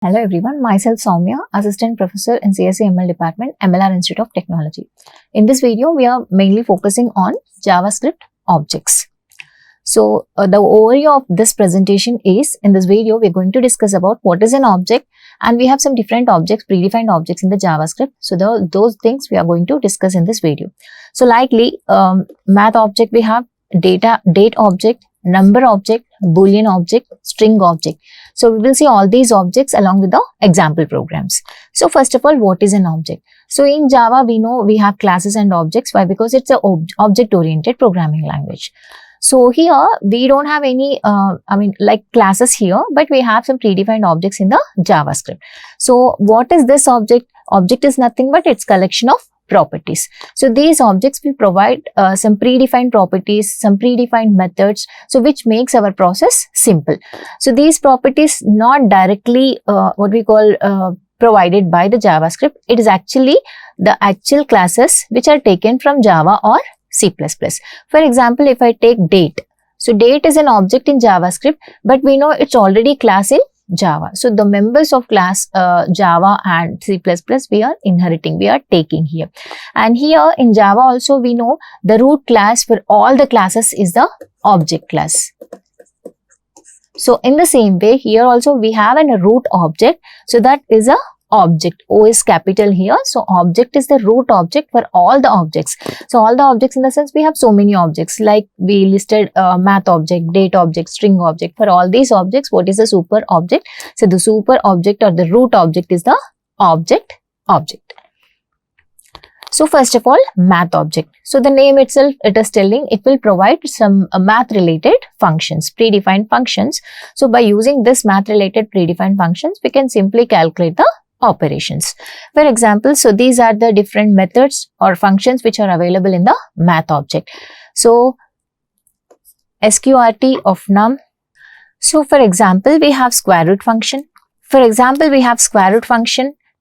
Hello everyone, myself Sowmya, Assistant Professor in CSE ML Department, MLR Institute of Technology. In this video, we are mainly focusing on JavaScript objects. So, the overview of this presentation is, in this video, we're going to discuss about what is an object, and we have some different objects, predefined objects in the JavaScript. So, those things we are going to discuss in this video. So, likely, math object we have, date object, number object, Boolean object, string object. So, we will see all these objects along with the example programs. So, first of all, what is an object? So, in Java, we know we have classes and objects. Why? Because it's an object-oriented programming language. So, here, we don't have any, like classes here, but we have some predefined objects in the JavaScript. So, what is this object? Object is nothing but its collection of properties. So, these objects will provide some predefined properties, some predefined methods, so which makes our process simple. So, these properties not directly what we call provided by the JavaScript. It is actually the actual classes which are taken from Java or C++. For example, if I take date, so date is an object in JavaScript, but we know it's already class in Java. So, the members of class Java and C++ we are inheriting, we are taking here. And here in Java also we know the root class for all the classes is the object class. So, in the same way here also we have a root object. So, that is a object. O is capital here. So, object is the root object for all the objects. So, all the objects in the sense we have so many objects like we listed math object, date object, string object. For all these objects, what is the super object? So, the super object or the root object is the object. So, first of all, math object. So, the name itself, it is telling it will provide some math related functions, predefined functions. So, by using this math related predefined functions, we can simply calculate the operations. For example, so these are the different methods or functions which are available in the math object. So, sqrt of num. So, for example, we have square root function.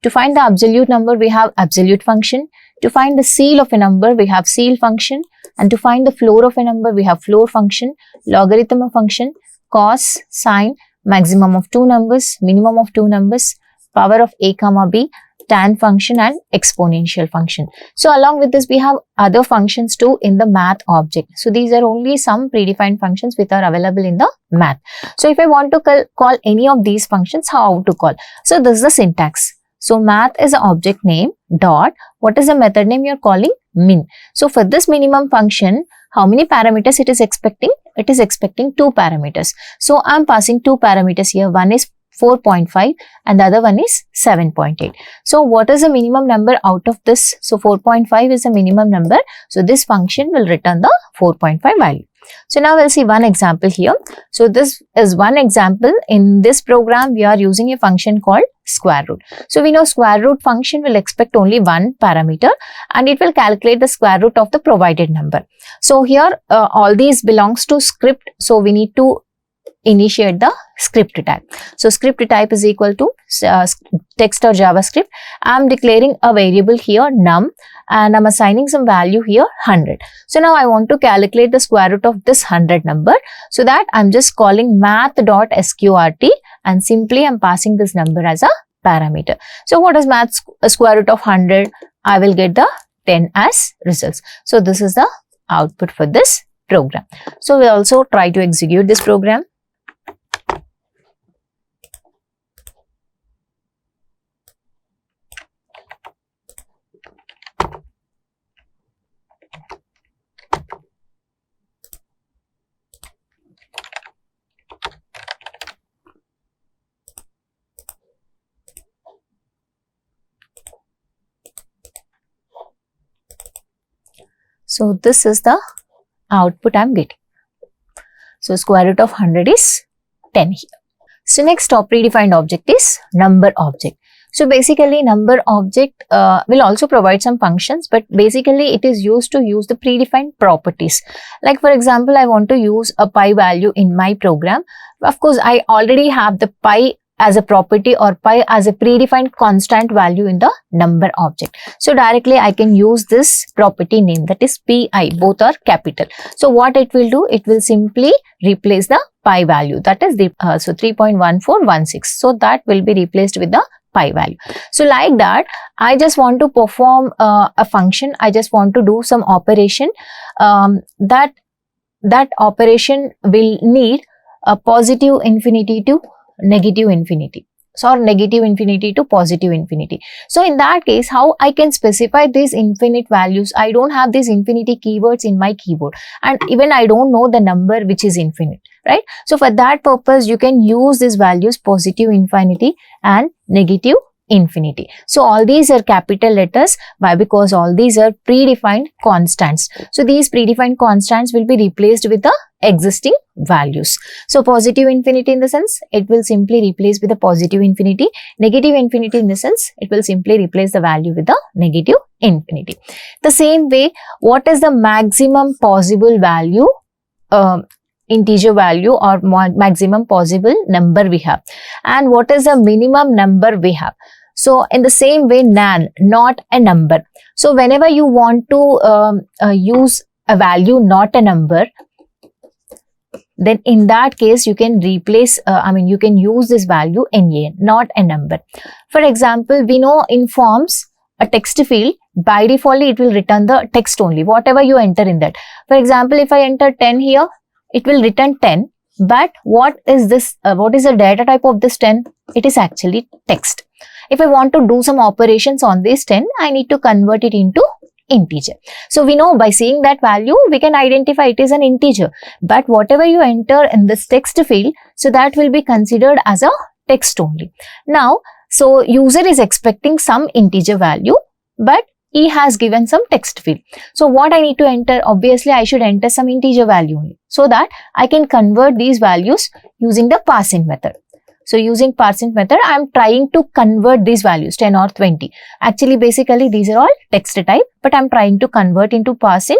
To find the absolute number, we have absolute function. To find the ceil of a number, we have ceil function. And to find the floor of a number, we have floor function, logarithm of function, cos, sine, maximum of two numbers, minimum of two numbers, power of a comma b, tan function and exponential function. So, along with this, we have other functions too in the math object. So, these are only some predefined functions which are available in the math. So, if I want to call any of these functions, how to call? So, this is the syntax. So, math is an object name dot, what is the method name you are calling? Min. So, for this minimum function, how many parameters it is expecting? It is expecting 2 parameters. So, I am passing 2 parameters here. One is 4.5 and the other one is 7.8. So, what is the minimum number out of this? So, 4.5 is the minimum number. So, this function will return the 4.5 value. So, now we will see one example here. So, this is one example. In this program, we are using a function called square root. So, we know square root function will expect only one parameter and it will calculate the square root of the provided number. So, here all these belongs to script. So, we need to initiate the script type. So, script type is equal to text or JavaScript. I am declaring a variable here num and I am assigning some value here 100. So, now I want to calculate the square root of this 100 number. So, that I am just calling math.sqrt and simply I am passing this number as a parameter. So, what is math square root of 100? I will get the 10 as results. So, this is the output for this program. So, we also try to execute this program. So, this is the output I am getting. So, square root of 100 is 10 here. So, next top predefined object is number object. So, basically number object will also provide some functions, but basically it is used to use the predefined properties. Like for example, I want to use a pi value in my program. Of course, I already have the pi as a property or pi as a predefined constant value in the number object. So directly I can use this property name, that is pi, both are capital. So what it will do, it will simply replace the pi value, that is the 3.1416. So that will be replaced with the pi value. So like that, I just want to perform a function, I just want to do some operation, that operation will need a positive infinity to negative infinity, so or negative infinity to positive infinity. So in that case, how I can specify these infinite values? I don't have these infinity keywords in my keyboard, and even I don't know the number which is infinite, right? So for that purpose, you can use these values positive infinity and negative infinity. So all these are capital letters. Why? Because all these are predefined constants. So these predefined constants will be replaced with the existing values. So positive infinity in the sense, it will simply replace with the positive infinity. Negative infinity in the sense, it will simply replace the value with the negative infinity. The same way, what is the maximum possible value, integer value or maximum possible number we have, and what is the minimum number we have? So in the same way, nan, not a number. So whenever you want to use a value not a number, then in that case you can replace, you can use this value nan, not a number. For example, we know in forms, a text field, by default it will return the text only, whatever you enter in that. For example, if I enter 10 here, it will return 10. But what is this? What is the data type of this 10? It is actually text. If I want to do some operations on this 10, I need to convert it into integer. So we know by seeing that value, we can identify it is an integer. But whatever you enter in this text field, so that will be considered as a text only. Now, so user is expecting some integer value, but he has given some text field. So what I need to enter? Obviously, I should enter some integer value only, so that I can convert these values using the parseInt method. So using parseInt method, I am trying to convert these values 10 or 20. Actually, basically these are all text type, but I am trying to convert into parseInt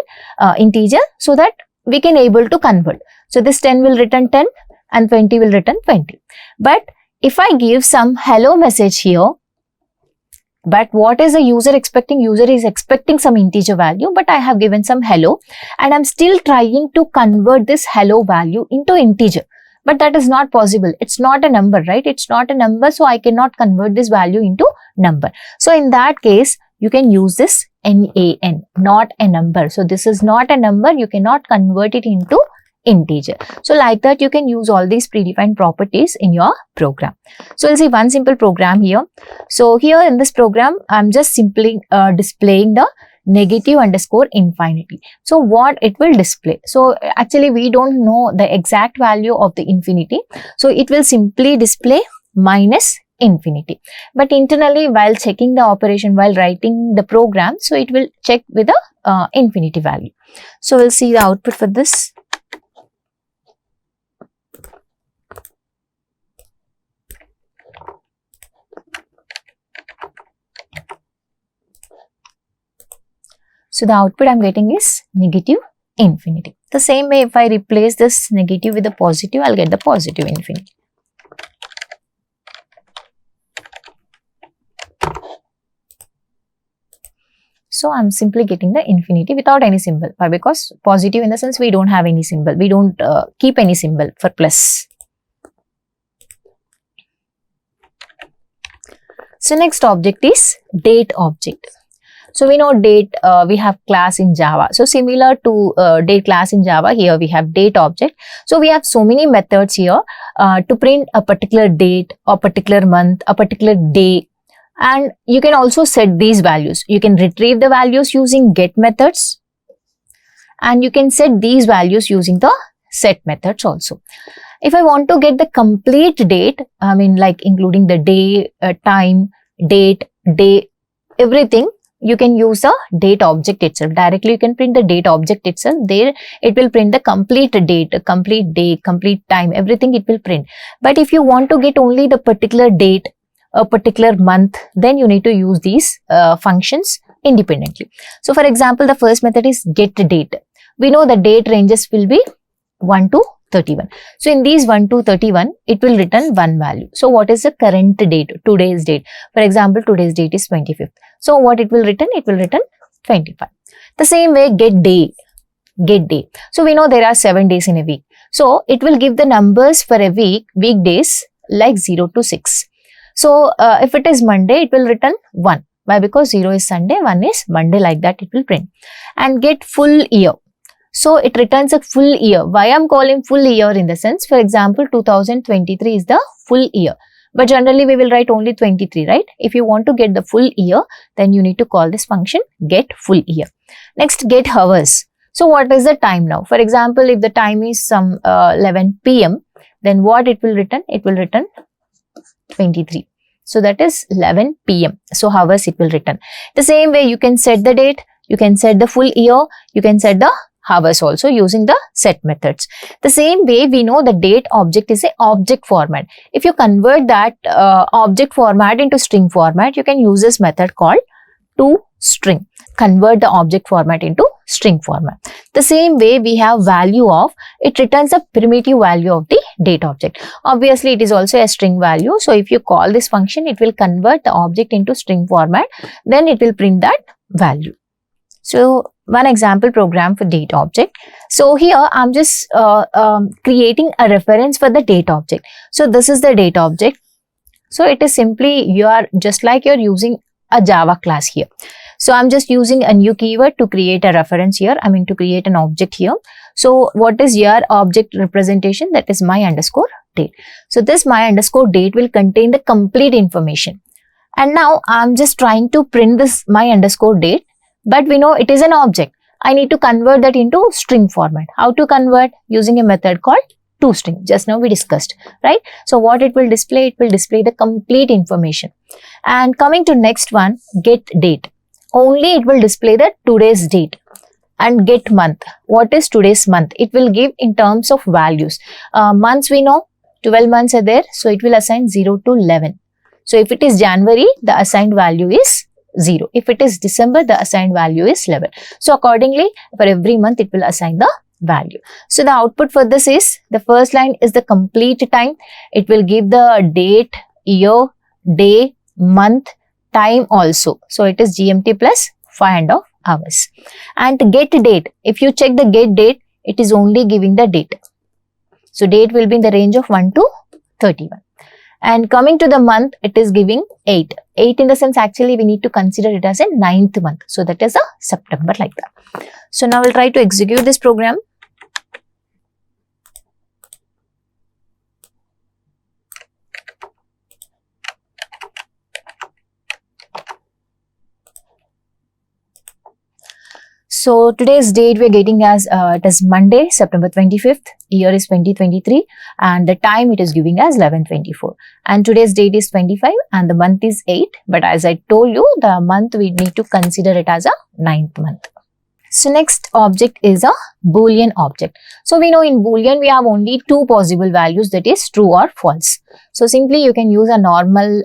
integer, so that we can able to convert. So this 10 will return 10 and 20 will return 20. But if I give some hello message here, but what is the user expecting? User is expecting some integer value, but I have given some hello, and I am still trying to convert this hello value into integer. But that is not possible. It's not a number, right? It's not a number, so I cannot convert this value into number. So in that case, you can use this NaN, not a number. So this is not a number, you cannot convert it into integer. So like that, you can use all these predefined properties in your program. So we'll see one simple program here. So here in this program, I'm just simply displaying the negative underscore infinity. So what it will display? So actually we don't know the exact value of the infinity. So it will simply display minus infinity. But internally, while checking the operation, while writing the program, so it will check with the infinity value. So we'll see the output for this. So the output I'm getting is negative infinity. The same way, if I replace this negative with a positive, I'll get the positive infinity. So I'm simply getting the infinity without any symbol. Why? Because positive in the sense we don't have any symbol. We don't keep any symbol for plus. So next object is date object. So we know date, we have class in Java. So similar to date class in Java, here we have date object. So we have so many methods here to print a particular date, a particular month, a particular day. And you can also set these values. You can retrieve the values using get methods. And you can set these values using the set methods also. If I want to get the complete date, like including the day, time, date, day, everything, you can use the date object itself. Directly you can print the date object itself. There it will print the complete date, complete day, complete time, everything it will print. But if you want to get only the particular date, a particular month, then you need to use these functions independently. So for example, the first method is get date. We know the date ranges will be 1 to 31. So in these 1 to 31, it will return one value. So what is the current date, today's date? For example, today's date is 25th. So what it will return? It will return 25. The same way, get day. So we know there are 7 days in a week. So it will give the numbers for a week, weekdays like 0 to 6. So if it is Monday, it will return 1. Why? Because 0 is Sunday, 1 is Monday, like that it will print. And get full year. So it returns a full year. Why I'm calling full year in the sense, for example, 2023 is the full year. But generally we will write only 23, right? If you want to get the full year, then you need to call this function get full year. Next, get hours. So what is the time now? For example, if the time is some 11 p.m., then what it will return? It will return 23. So that is 11 p.m. So hours it will return. The same way, you can set the date, you can set the full year, you can set the hours also using the set methods. The same way, we know the date object is a object format. If you convert that object format into string format, you can use this method called toString. Convert the object format into string format. The same way, we have value of, it returns a primitive value of the date object. Obviously, it is also a string value. So if you call this function, it will convert the object into string format. Then it will print that value. So one example program for date object. So here I'm just creating a reference for the date object. So this is the date object. So it is simply, you are just like you're using a Java class here. So I'm just using a new keyword to create a reference here. I mean to create an object here. So what is your object representation? That is my underscore date. So this my underscore date will contain the complete information. And now I'm just trying to print this my underscore date. But we know it is an object. I need to convert that into string format. How to convert? Using a method called toString. Just now we discussed, right? So what it will display? It will display the complete information. And coming to next one, get date. Only it will display the today's date. And get month. What is today's month? It will give in terms of values. Months we know, 12 months are there. So it will assign 0 to 11. So if it is January, the assigned value is 0. If it is December, the assigned value is 11. So accordingly, for every month, it will assign the value. So the output for this is, the first line is the complete time. It will give the date, year, day, month, time also. So it is GMT plus 5.5 hours. And get date, if you check the get date, it is only giving the date. So date will be in the range of 1 to 31. And coming to the month, it is giving 8. 8 in the sense, actually we need to consider it as a 9th month. So that is a September, like that. So now we'll try to execute this program. So today's date we are getting as it is Monday, September 25th, year is 2023, and the time it is giving as 11:24. And today's date is 25 and the month is 8. But as I told you, the month we need to consider it as a 9th month. So next object is a Boolean object. So we know in Boolean we have only 2 possible values, that is true or false. So simply you can use a normal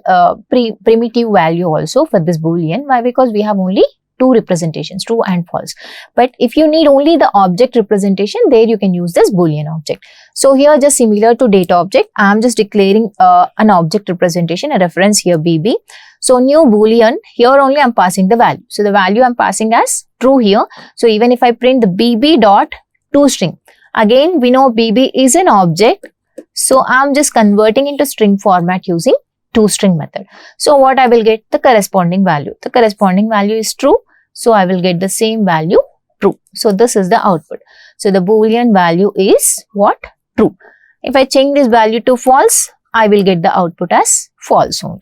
primitive value also for this Boolean. Why? Because we have only 2 representations, true and false. But if you need only the object representation, there you can use this Boolean object. So here, just similar to data object, I am just declaring an object representation, a reference here BB. So new Boolean, here only I am passing the value. So the value I am passing as true here. So even if I print the BB dot toString, again we know BB is an object. So I am just converting into string format using toString method. So what I will get? The corresponding value. The corresponding value is true. So I will get the same value, true. So this is the output. So the Boolean value is what? True. If I change this value to false, I will get the output as false only.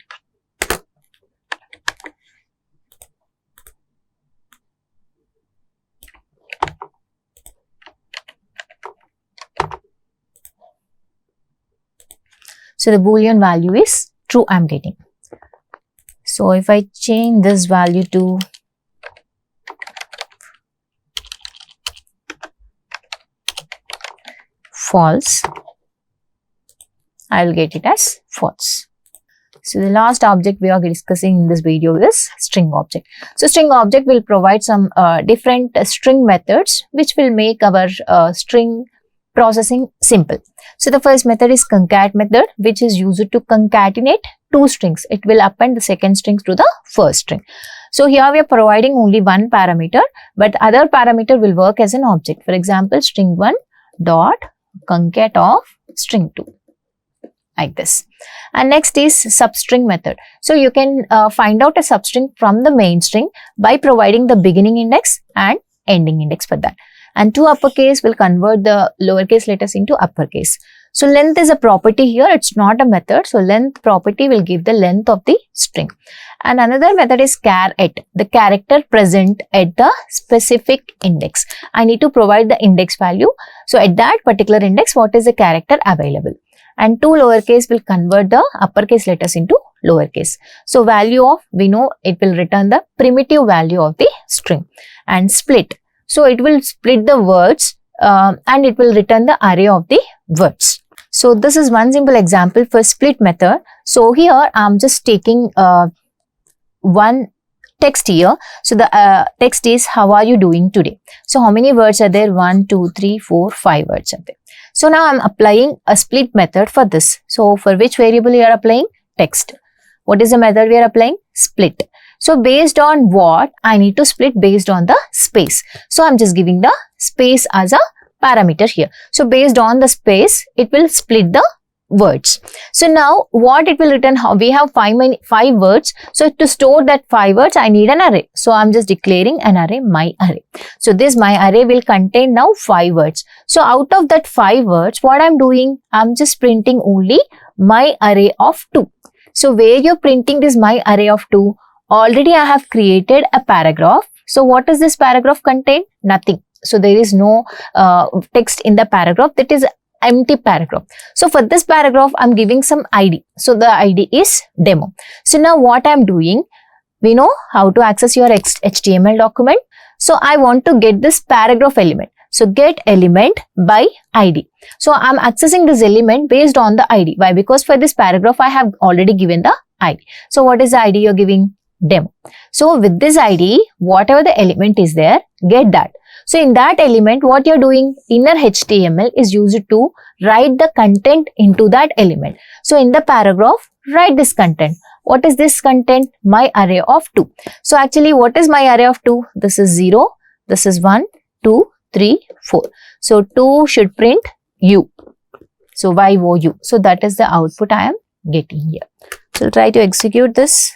So the Boolean value is true I am getting. So if I change this value to false, I will get it as false. So the last object we are discussing in this video is string object. So string object will provide some different string methods which will make our string processing simple. So the first method is concat method, which is used to concatenate two strings. It will append the second string to the first string. So here we are providing only one parameter, but other parameter will work as an object. For example, string1 dot concat of string2, like this. And next is substring method. So you can find out a substring from the main string by providing the beginning index and ending index for that. And to uppercase will convert the lowercase letters into uppercase. So length is a property here, it's not a method. So length property will give the length of the string. And another method is char at, the character present at the specific index. I need to provide the index value. So at that particular index, what is the character available? And to lowercase will convert the uppercase letters into lowercase. So value of, we know it will return the primitive value of the string. And split. So it will split the words and it will return the array of the words. So this is one simple example for split method. So here I'm just taking one text here. So the text is, how are you doing today? So how many words are there? 1, 2, 3, 4, 5 words are there. So now I'm applying a split method for this. So for which variable you are applying? Text. What is the method we are applying? Split. So based on what? I need to split based on the space. So I'm just giving the space as a parameter here. So based on the space, it will split the words. So now what it will return? We have five words. So to store that 5 words, I need an array. So I'm just declaring an array, my array. So this my array will contain now 5 words. So out of that 5 words, what I'm doing? I'm just printing only my array of 2. So where you're printing this my array of 2, already I have created a paragraph. So what does this paragraph contain? Nothing. So there is no text in the paragraph, that is empty paragraph. So for this paragraph, I'm giving some ID. So the ID is demo. So now what I'm doing, we know how to access your HTML document. So I want to get this paragraph element. So get element by ID. So I'm accessing this element based on the ID. Why? Because for this paragraph, I have already given the ID. So what is the ID you're giving? Demo. So with this ID, whatever the element is there, get that. So in that element, what you're doing, inner HTML is used to write the content into that element. So in the paragraph, write this content. What is this content? My array of 2. So actually, what is my array of 2? This is 0, this is 1, 2, 3, 4. So 2 should print U. So YOU. So that is the output I am getting here. So I'll try to execute this.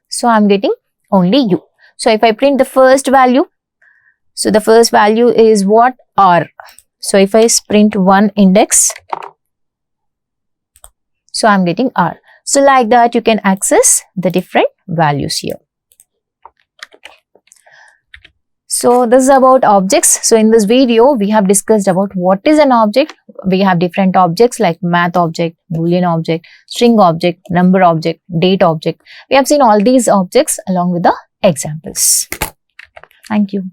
So I'm getting only U. So if I print the first value, so the first value is what? R. So if I print one index, so I'm getting R. So like that, you can access the different values here. So this is about objects. So in this video, we have discussed about what is an object. We have different objects like math object, Boolean object, string object, number object, date object. We have seen all these objects along with the examples. Thank you.